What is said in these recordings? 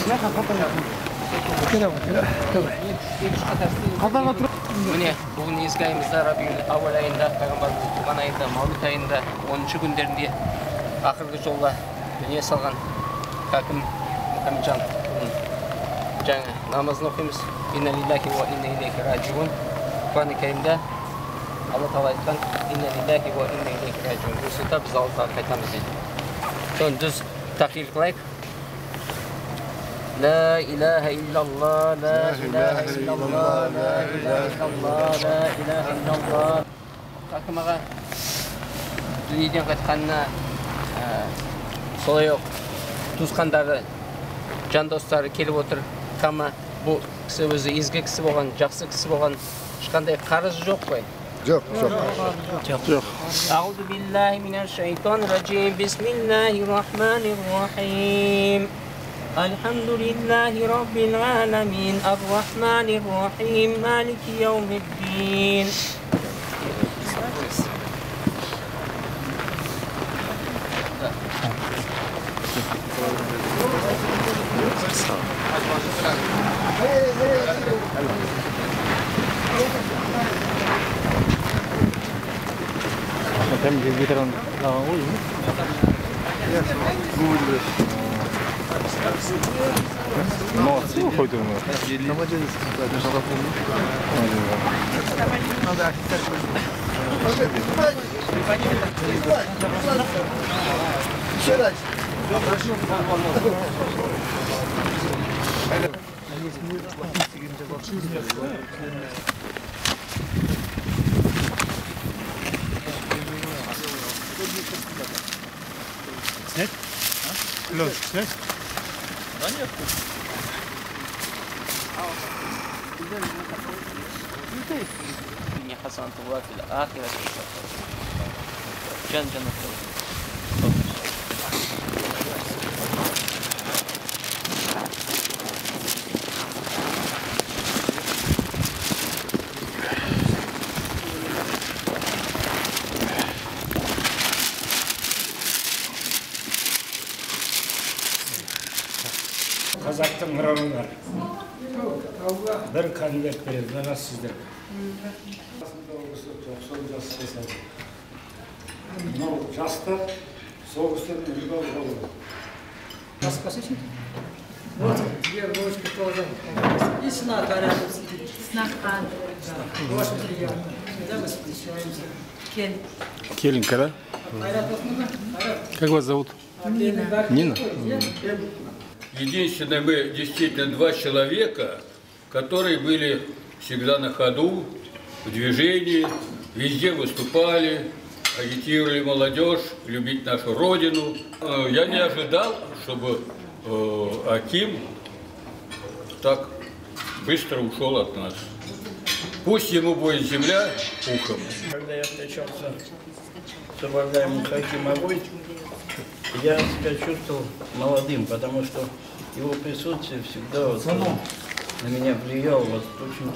Mine bugün eski ayımızda Rabiul Avval ayında, Peygamberimiz tuğan ayında, Mavlid ayında 10. günlerinde akırgı жолға дүние салған Хаким Мұхамеджан жаңа намазын оқимыз. Инна лиллахи ва инна илейхи раджиун. Құран-ы Кәрімде Алла Тағала айтқан инна лиллахи ва инна илейхи раджиун. Осыда біз Аллаға қайтамыз дейді. Соны düz тақрир қылайық. لا إله إلا الله لا إله إلا الله لا إله إلا الله لا إله إلا الله. Хаким аға дүниеден қайтқанына солай туысқандары, жан достары келіп отыр. Кама бұл кісі өзі изгі кісі болған, жақсы кісі болған, ешқандай қарызы жоқ қой? Жоқ. Аузу биллахи минаш шайтанир раджим. Бисмиллахир рахманир рахим. Алхамдулиллахи раббил аламин. Ар-рахманир рахим. Малики яумиддин. Hem getiren oluyor mu? Молодцы, выходит у нас. Снять? Лёш, снять? Да нет. Мне Хасан Тула фил ахира. Джан-джан. Қазақтың мұравына бір конверт береді, мына сіздер. 90 жас жасады. Мынау жастар соғыстан үлгі алған. Жас қашын? Вот, две ручки тоже. И знак рядом сидит. Знак Очень приятно. Когда мы встречаемся? Келинка, да? Как вас зовут? Нина. Единственное, мы действительно два человека, которые были всегда на ходу, в движении, везде выступали, агитировали молодежь, любить нашу родину. Я не ожидал, чтобы Аким так быстро ушел от нас. Пусть ему будет земля пухом. Когда я встречался с уважаемым Хакимом Агой, я себя чувствовал молодым, потому что его присутствие всегда вот на меня влияло очень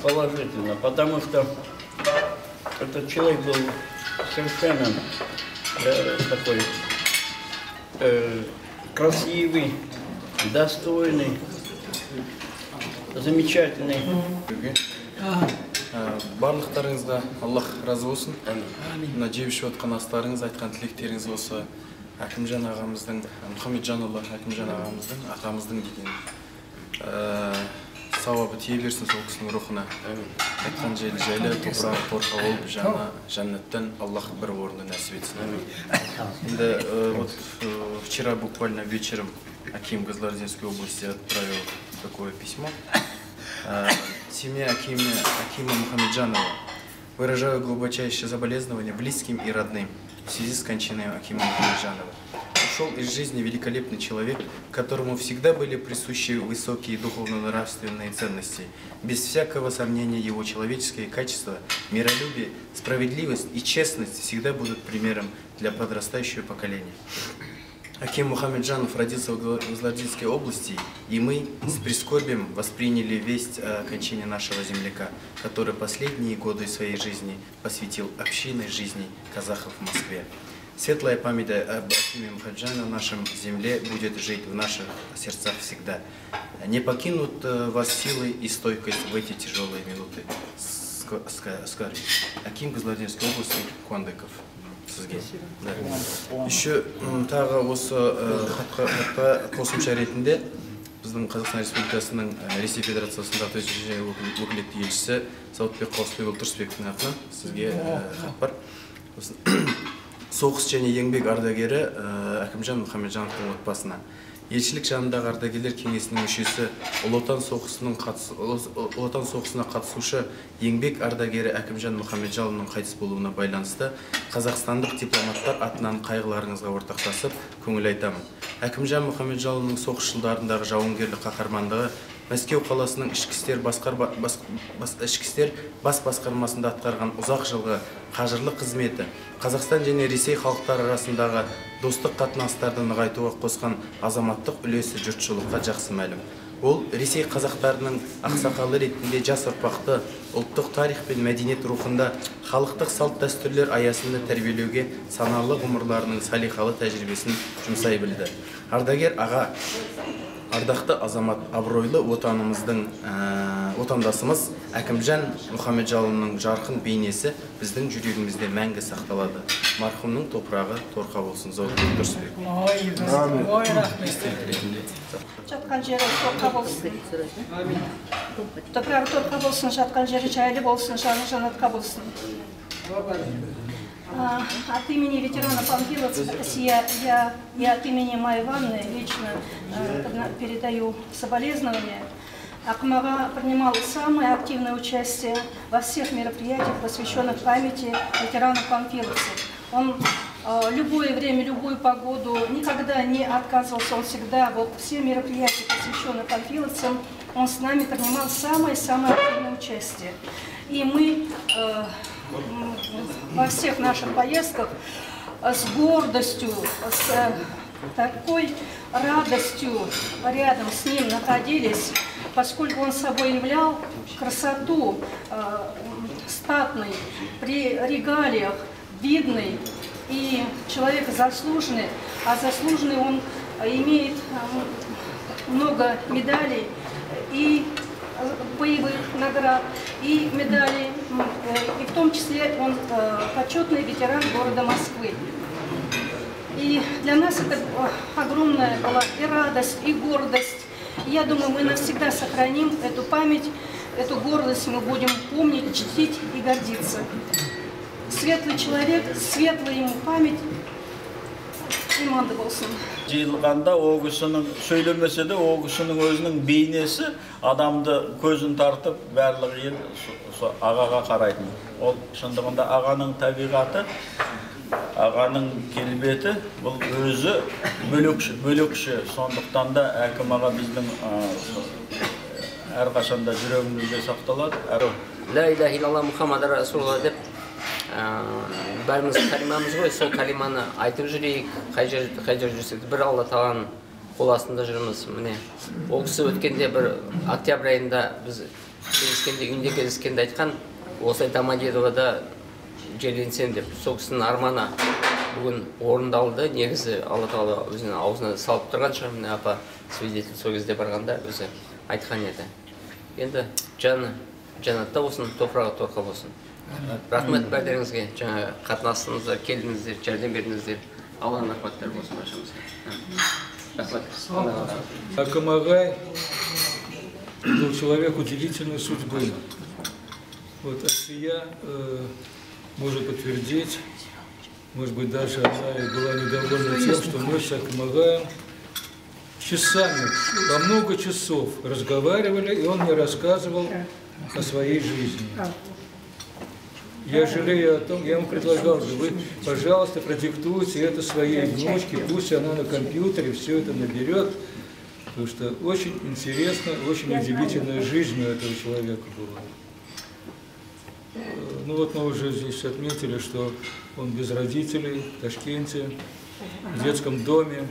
положительно, потому что этот человек был совершенно такой красивый, достойный, замечательный. Барлықтарыңызға Аллах разы болсын. Мына жеп ішіп отқан астарыңыз, айтқан тілектеріңіз осы Акимжан ағамыздың, Мұхамеджанұлы Акимжан ағамыздың, атамыздың деген сауабы тие берсін сол кісінің рухына. Айтқан жайлы топырақ торқа болып, жаннаттан Аллах бір орынды нәсіп етсін. Вот вчера буквально вечером Аким Кызылординской области отправил такое письмо. Семья Акима Мухамеджанова. Выражаю глубочайшее соболезнование близким и родным в связи с кончиной Акима Мухамеджанова. Ушел из жизни великолепный человек, которому всегда были присущи высокие духовно-нравственные ценности. Без всякого сомнения его человеческие качества, миролюбие, справедливость и честность всегда будут примером для подрастающего поколения. Аким Мухамеджанов родился в Кызылординской области, и мы с прискорбием восприняли весть о кончине нашего земляка, который последние годы своей жизни посвятил общинной жизни казахов в Москве. Светлая память об Акиме Мухамеджане на нашем земле будет жить в наших сердцах всегда. Не покинут вас силы и стойкость в эти тяжелые минуты. Скажи. Аким Кызылординской области, Куандыков. Еще тағы осы хатқа қосымша ретінде біздің Қазақстан Республикасының Ресей Федерациясындағы төтенше өкілетті елшісі Сауытбек Қауысбекұлы Тұрысбектің атынан сізге хат бар. Соғыс және еңбек ардагері Акимжан Мұхамеджановтың отбасына. Елшілік жанындағы ардагерлер кеңесінің мүшесі, Ұлы Отан соғысына қатысушы еңбек ардагері Акимжан Мұхамеджановның қайтыс болуына байланысты қазақстандық дипломаттар атынан қайғыларыңызға ортақтасып, көңіл айтамын. Акимжан Мұхамеджановның соғыс жылдарындағы жауынгерлік қаһармандығы Мәскеу қаласының ішкі істер бас басқармасында атқарған ұзақ жылғы қажырлы қызметі, Қазақстан және Ресей халықтары арасындағы достық қатынастарды нығайтуға қосқан азаматтық үлесі жұртшылыққа жақсы мәлім. Ол Ресей қазақтарының ақсақалы ретінде жас ұрпақты ұлттық тарих пен мәдениет рухында халықтық салт дәстүрлер аясында тәрбиелеуге саналы ғұмырларының салиқалы тәжірибесін жұмсай білді. Ардагер аға, ардақты азамат, абыройлы отандасымыз Акимжан Мұхамеджановның жарқын бейнесі біздің жүрегімізде мәңгі сақталады. Марқұмның топырағы торқа болсын. Зауытбек Тұрысбек. Жатқан жері торқа болсын. Топырағы торқа болсын, жатқан жері жайлы болсын, жаны жанатқа болсын. От имени ветерана Панфиловцев я и от имени Майи Ивановны лично передаю соболезнования. Акмага принимал самое активное участие во всех мероприятиях, посвященных памяти ветерана Панфиловцев. Он любое время, любую погоду никогда не отказывался, он всегда, все мероприятия, посвященные панфиловцам, он с нами принимал самое-самое активное участие. И мы во всех наших поездках с гордостью, с такой радостью рядом с ним находились, поскольку он собой являл красоту статный, при регалиях, видный и человек заслуженный, а заслуженный он имеет много медалей и боевых наград, и медалей, и в том числе он почетный ветеран города Москвы. И для нас это огромная была и радость, и гордость. И я думаю, мы навсегда сохраним эту память, эту гордость мы будем помнить, чтить и гордиться. Светлый человек, светлая ему память. Иманды болсын. Жиылғанда о кісінің сөйлемесе де о кісінің өзінің бейнесі адамды көзін тартып барлығы ел ағаға қарайтын. Ол шындығында ағаның табиғаты, ағаның келбеті бұл өзі бөлекші. Сондықтан да әкім аға біздің әрқашанда жүрегімізде сақталады. Ла иляха илlallah Мұхаммад Расулалла деп бәріміз калимамыз ғой, сол калиманы айтып жүрейік, қай жер жүрсек бір Алла тағаланың қол астында жүрміз. Міне, ол кісі өткенде бір октябрь айында біз кездескенде, үйінде кездескенде айтқан, осылай Домодедовода жерленсем деп, сол кісінің арманы бүгін орындалды. Негізі Алла тағала өзінің аузына салып тұрған шығар. Міне апа свидетель сол кезде барғанда өзі айтқан еді. Енді жанатта болсын, топырағы торқа болсын. Рахмет бәрдеріңізге, жаңа қатынасыңыздар, келдіңіздер, жәрдем бердіңіздер. Алланың рахматтары болсын баршамызға. Рахмет. Аким ага был человек удивительной судьбы. Вот Асия может подтвердить, может быть, даже она и была недовольна тем, что мы с Аким ага часами, по много часов разговаривали, и он мне рассказывал о своей жизни. Я жалею о том, я ему предлагал, что вы, пожалуйста, продиктуйте это своей внучке, пусть она на компьютере все это наберет, потому что очень интересно, очень удивительная жизнь у этого человека была. Ну вот мы уже здесь отметили, что он без родителей в Ташкенте, в детском доме,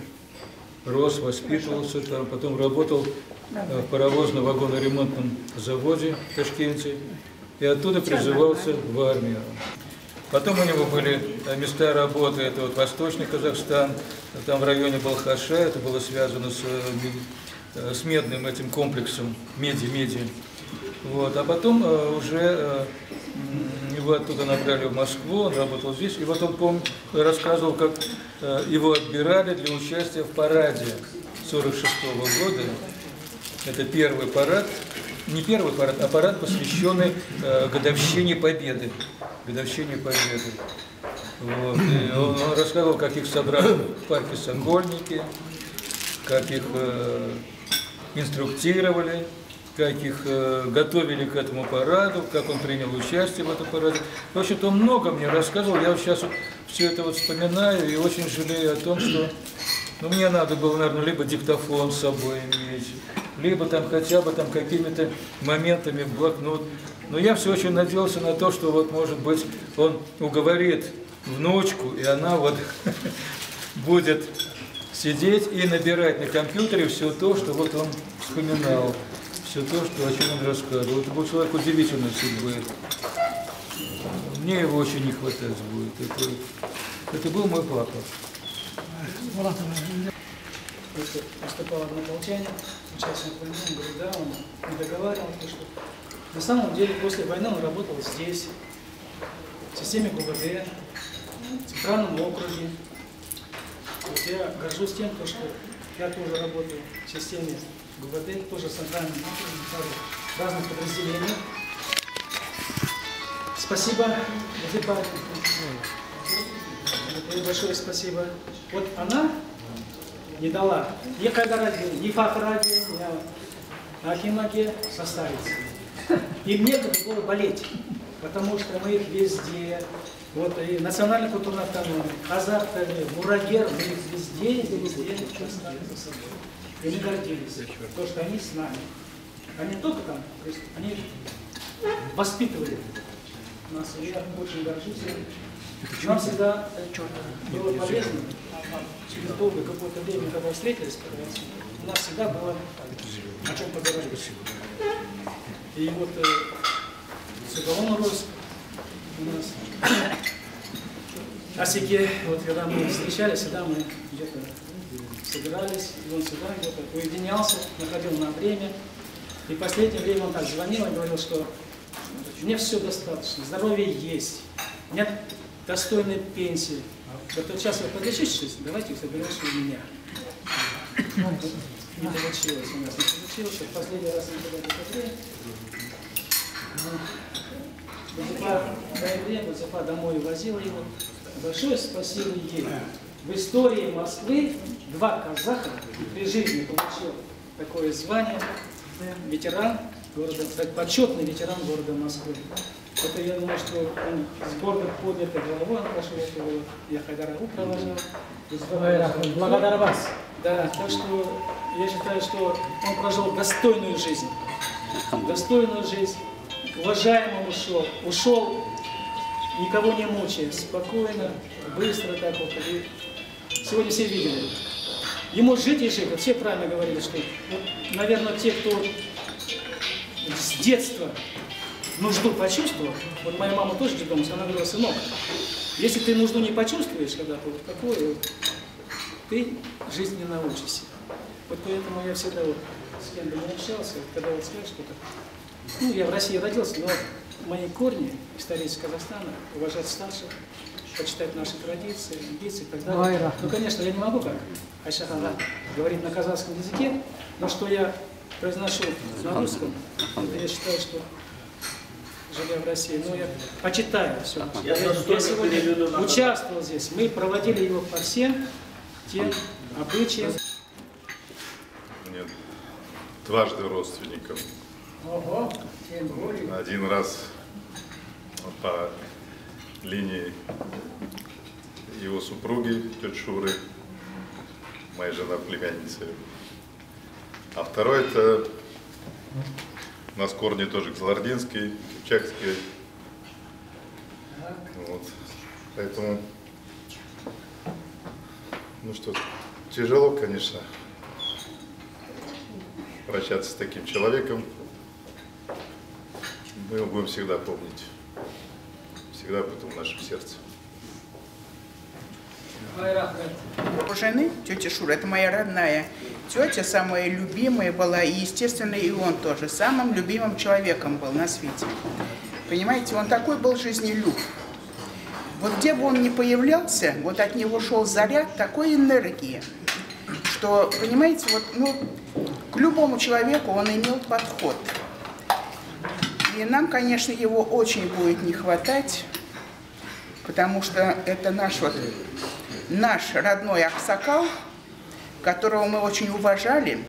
рос, воспитывался там, потом работал в паровозно-вагоноремонтном заводе в Ташкенте. И оттуда призывался в армию. Потом у него были места работы, это вот Восточный Казахстан, там в районе Балхаша, это было связано с медным этим комплексом, меди. Вот. А потом уже его оттуда набрали в Москву, он работал здесь, и вот он рассказывал, как его отбирали для участия в параде 1946 года. Это первый парад, не первый парад, а парад, посвященный годовщине Победы. Вот. И он рассказывал, как их собрали в парке Сокольники, как их инструктировали, как их готовили к этому параду, как он принял участие в этом параде. В общем-то, он много мне рассказывал. Я вот сейчас вот все это вот вспоминаю и очень жалею о том, что мне надо было, наверное, либо диктофон с собой иметь, либо там хотя бы там какими-то моментами в блокнот. Но я все очень надеялся на то, что вот, может быть, он уговорит внучку, и она вот будет сидеть и набирать на компьютере все то, что вот он вспоминал, все то, что, о чем он рассказывал. Это был человек удивительной судьбы. Мне его очень не хватает будет. Это был мой папа. Поступал однополчанин, участник войны, он говорит, да, он не договаривал, что на самом деле после войны он работал здесь, в системе ГУВД, в Центральном округе. Вот я горжусь тем, что я тоже работаю в системе ГУВД, тоже в Центральном округе, в разных подразделениях. Спасибо, большое спасибо. Вот она не дала ни Хайдараде, ни Фахраде, ни Ахимаге состариться. Им некогда было болеть, потому что мы их везде, вот и национальная культурная автономия, казахтами, мурагер, мы их везде оставили за собой. И мы гордились, то, что они с нами. Они только там, они воспитывали нас, и я очень горжусь. Нам всегда было полезно, через долгое какое-то время, когда встретились, у нас всегда было о чем поговорить. И вот Сукалон Рос у нас Асике, вот когда мы встречались, всегда мы где-то собирались, и он всегда где-то уединялся, находил на время. И в последнее время он так звонил и говорил, что мне все достаточно, здоровье есть, нет достойной пенсии. Вот сейчас вы подлечитесь, давайте соберемся у меня. Не получилось у нас, не получилось. В последний раз мы когда-то посмотрели. Музыфа домой возила его. Большое спасибо ей. В истории Москвы 2 казаха при жизни получил такое звание. Ветеран города, почетный ветеран города Москвы. Это я думаю, что он с гордо поднятой головой, он прошел этого, я Хайдарагу провожал. Благодарю вас. Да, так что я считаю, что он прожил достойную жизнь. Достойную жизнь. Уважаемо ушел, никого не мучая, спокойно, быстро так вот. И сегодня все видели. Ему жить и жить. Вот все правильно говорили, что, вот, наверное, те, кто с детства нужду почувствовал, вот моя мама тоже детдомовец, она говорила, сынок, если ты нужду не почувствуешь когда-то, вот какую, ты жизнь не научишься. Вот поэтому я всегда вот с кем бы не общался, когда вот скажешь что-то. Ну, я в России родился, но мои корни, истории Казахстана, уважать старших, почитать наши традиции, амбиции и так далее. Ну, конечно, я не могу как Айшахана говорить на казахском языке, но что я произношу на русском, это я считаю, что живя в России, но я почитаю все. Я сегодня участвовал здесь, мы проводили его по всем тем обычаям. Нет, дважды родственников. Ого, тем более. Один раз по линии его супруги, тети Шуры, моя жена племянница. А второй это у нас корни тоже кзалардинские, кипчакские. Вот. Поэтому, ну что, тяжело, конечно, прощаться с таким человеком. Мы его будем всегда помнить. всегда будет в нашем сердце. У жены, тетя Шура, это моя родная тетя, самая любимая была, и, естественно, и он тоже самым любимым человеком был на свете. Понимаете, он такой был жизнелюб. Вот где бы он ни появлялся, вот от него шел заряд такой энергии, что, понимаете, вот, ну, к любому человеку он имел подход. И нам, конечно, его очень будет не хватать, потому что это наш родной Аксакал, которого мы очень уважали.